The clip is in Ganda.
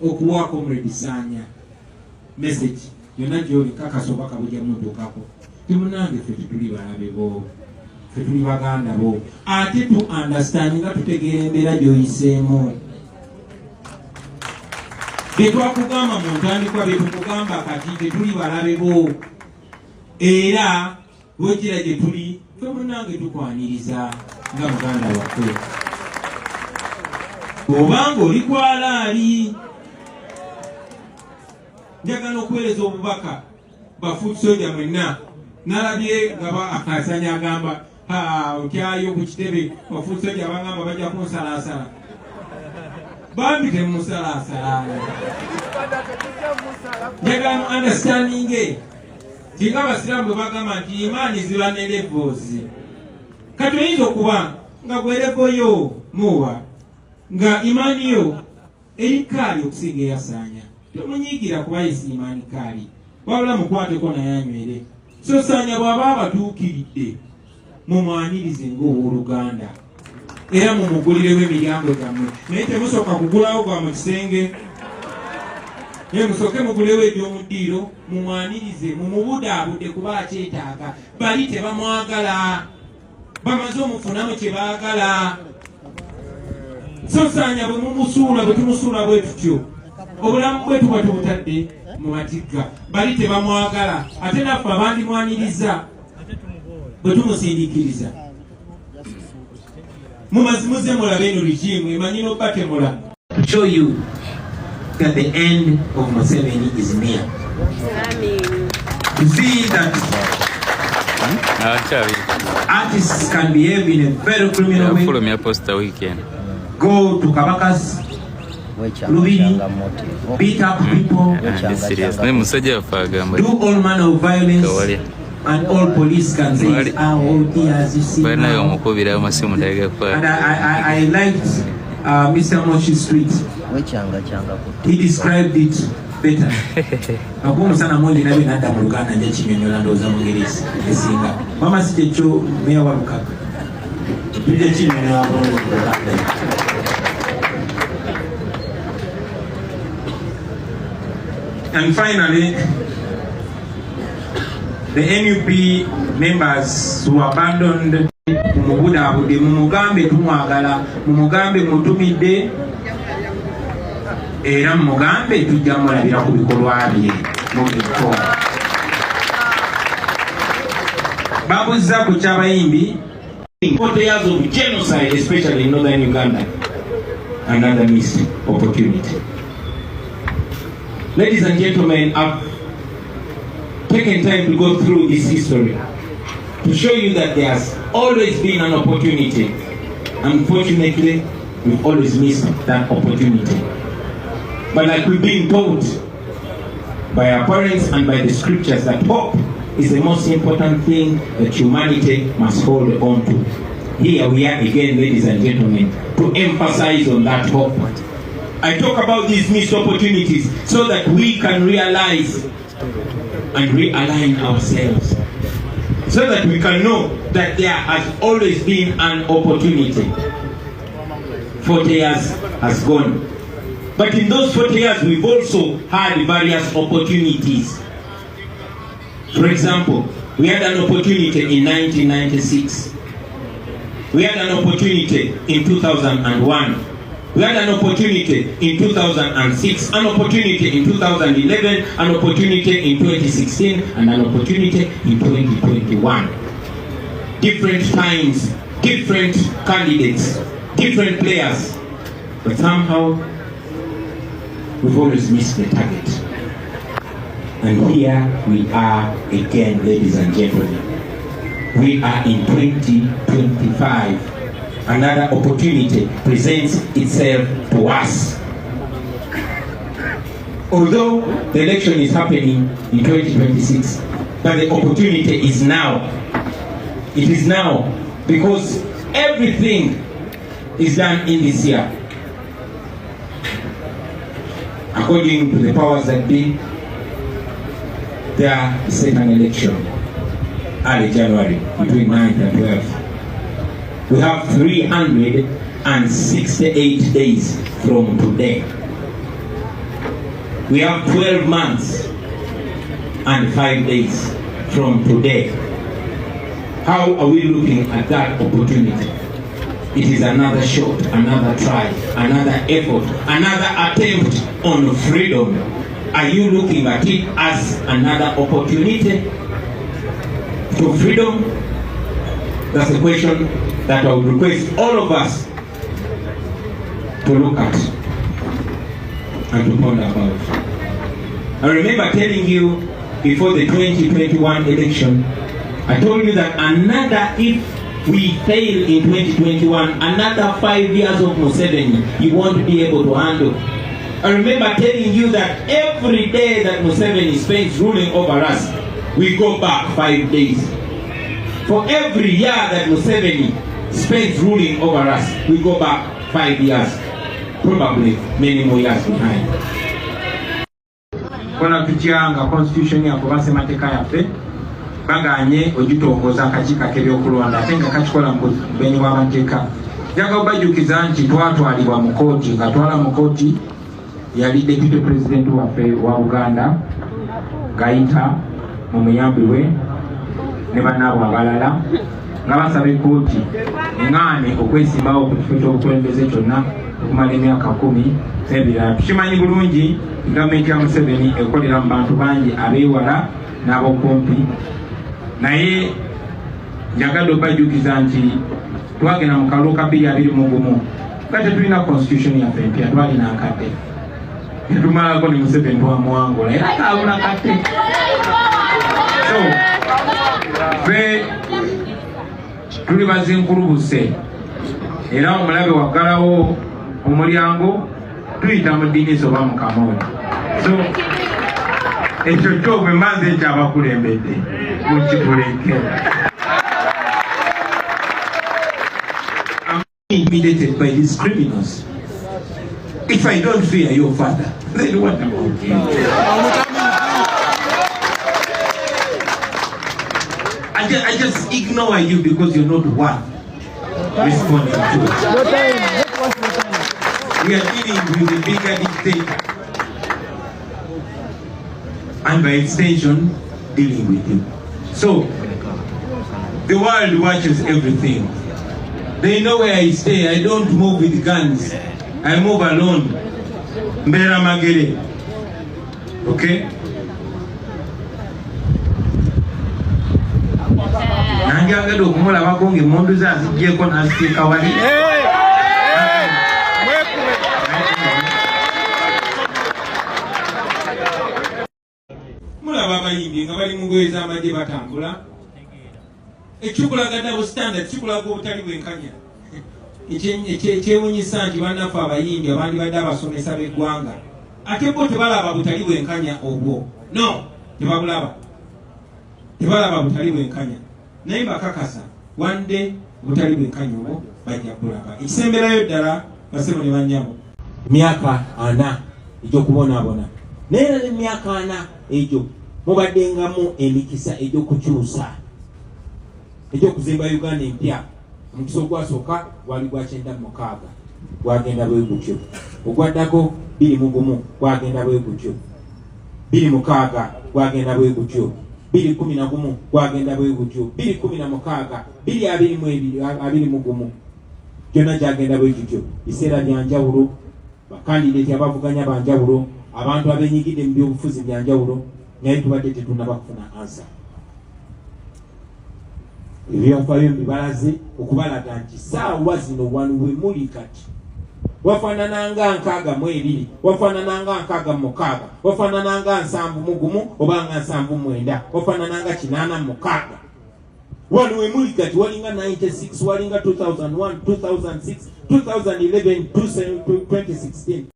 okuwa Comrade Sanya message yonna gyoli kakasoba kabujja mudukako timunange ffe tuli balabe bo ffe tuli baganda bo ate tu understand nga tutegeera embeera gy'oyiseemu betwakugamba mu ntandikwa betukugamba kati tetuli balabe bo era wekira gye tuli ffe munange tukwaniriza nga muganda waffe obanga oli kwalaali njagala okuweereza obubaka bafuuti soja mwenna nalabye nga akasanya agamba otyayo ku kitebe bafuuti soja abangamba bajja kunsalaasala bambi temumusalaasala njagala mu understanding tinga abasiraamu bwe bagamba nti imaani ziba ne levels kati oyinza okuba nga gwerevoyo muwa nga imaani yo eri kaali okusinga eyasaanya tomunyiigira kuba yesi imaani kaali wabula mukwateko naye anywere so Saanya bw'aba abatuukiridde mumwanirize ng'owooluganda era mumugulirewo emiryango gyammwe naye temusooka kugulawo gwa mu kisenge naye musooke mugulewo eby'omuddiiro mumwanirize mumubudaabude kuba akyetaaga bali tebamwagala bamaze omufunamu kye baagala so Saanya bwe mumusuula bwe tumusuula bwe tutyo obulamu bwe tuba tubutadde mu matigga bali tebamwagala ate naffe abandimwaniriza bwe tumusindiikiriza mumazimuze mulabe eno regimu emanyi n'obba temula to show you that the end of Museveni is near. To see that artists can behave in a very criminal way. Follow me Apostle weekend. Go to Kabakas, Lubini, beat up people, do all manner of violence, and all police can say, oh dear, as you see now. And I liked Mr. Moshi Street. He described it better. Akumu sana moja nabi nanda mulugana nje chinyonyola ndoza mungerisi esinga. Mama sijecho meya waruka. Nje chinyonyola mulugana. And finally, the NUP members who abandoned mumubudabude mumugambe tumwagala mumugambe mutumidde era mumugambe tujja mulabira ku bikolwa bye mubiko babuza ku kyabayimbi 40 years of genocide, especially in northern Uganda, another missed opportunity. Ladies and gentlemen, I've taken time to go through this history to show you that there has always been an opportunity. Unfortunately, we've always missed that opportunity. But like we've been taught by our parents and by the scriptures, that hope is the most important thing that humanity must hold on to. Here we are again, ladies and gentlemen, to emphasize on that hope. I talk about these missed opportunities so that we can realize and realign ourselves, so that we can know that there has always been an opportunity. 40 years has gone. But in those 40 years, we've also had various opportunities. For example, we had an opportunity in 1996. We had an opportunity in 2001. We had an opportunity in 2006, an opportunity in 2011, an opportunity in 2016, and an opportunity in 2021. Different times, different candidates, different players, but somehow we've always missed the target. And here we are again, ladies and gentlemen. We are in 2025. Another opportunity presents itself to us. Although the election is happening in 2026, but the opportunity is now. It is now, because everything is done in this year. According to the powers that be, there is an election early January between 9th and 12th. We have 368 days from today. We have 12 months and 5 days from today. How are we looking at that opportunity? It is another shot, another try, another effort, another attempt on freedom. Are you looking at it as another opportunity to freedom? That's a question that I would request all of us to look at and to ponder about. I remember telling you before the 2021 election, I told you that if we fail in 2021, another 5 years of Museveni, you won't be able to handle. I remember telling you that every day that Museveni spends ruling over us, we go back 5 days. For every year that Museveni spends ruling over us, we go back 5 years. Probably many more years behind. Kona tukianga constitution ya kubase mateka yafe baganye ojutongoza akakika kebyokulonda ate nga kakikola mu benyi bw'amateeka. Njaga obajukiza nti twatwalibwa mu kooti nga twala mu kooti yali deputy president waffe wa Uganda Gaita mu muyambi we ne bannaabo abalala nga basaba ekooti eŋŋaane okwesimbawo ku kifo ky'obukulembeze kyonna okumala emyaka 10 n'ebirala. Tukimanyi bulungi gavumenti ya Museveni ekolera mu bantu bangi abeewala n'ab'okumpi, naye njagala obajukiza nti twagenda mu kalulu ka 2021 nga tetulina constitution yaffe empya, twalina akadde netumalako ne Museveni twamuwangula era kaabula kadde. So ffe tuli bazinkulubuse era omulabe waggalawo omulyango tuyita mu ddiiniso oba mu kamooli. So ekyo kyo bwe mbanze ekyabakulembedde mukitulekera. I'm intimidated by these criminals. If I don't fear your father, then what about you? I just ignore you because you're not one responding to it. We are dealing with the bigger dictator, and by extension, dealing with him. So, the world watches everything. They know where I stay. I don't move with guns. I move alone. Mbera magere. Okay? Nanjagala okumulabako ng'emmundu ze aziggyeko n'aziteeka wali. Mulaba abayimbi nga bali mu ngoye z'amagye batambula. Ekikulaga double standard kikulaga obutali bwenkanya. Ekyewuunyisa nti bannaffe abayimbi abandi badde abasomesa b'eggwanga ate bo tebalaba butali bwenkanya obwo. No, tebabulaba. Tebalaba butali bwenkanya. Naye bakakasa one day butali bwenkanya obwo bajja kulaba. Ekisemberayo ddala basebo ne bannyabo myaka 4 egy'okubonaabona. Naye ne myaka 4 egyo mubaddengamu emikisa egy'okukyusa egy'okuzimba Uganda empya. Omukisa ogwasooka gwali gwa 96 gwagenda bwe gutyo, ogwaddako 21 gwagenda bwe gutyo, 26 gwagenda bwe gutyo, 2011 gwagenda bwe gutyo, 2016 2021 gyonna gyagenda bwe gutyo. Biseera bya njawulo, bakandideti abavuganya ba njawulo, abantu abenyigidde mu byobufuzi bya njawulo, naye tubadde tetunnaba kufuna ansa. Ebyafaayo bibalaze okubalaga nti saawa zino wano we muli kati wafaanananga 62, wafaanananga 66, wafaanananga 71 oba nga 79, wafaanananga 86. Wano we muli kati walinga 96, walinga 2001, 2006, 2011, 2016.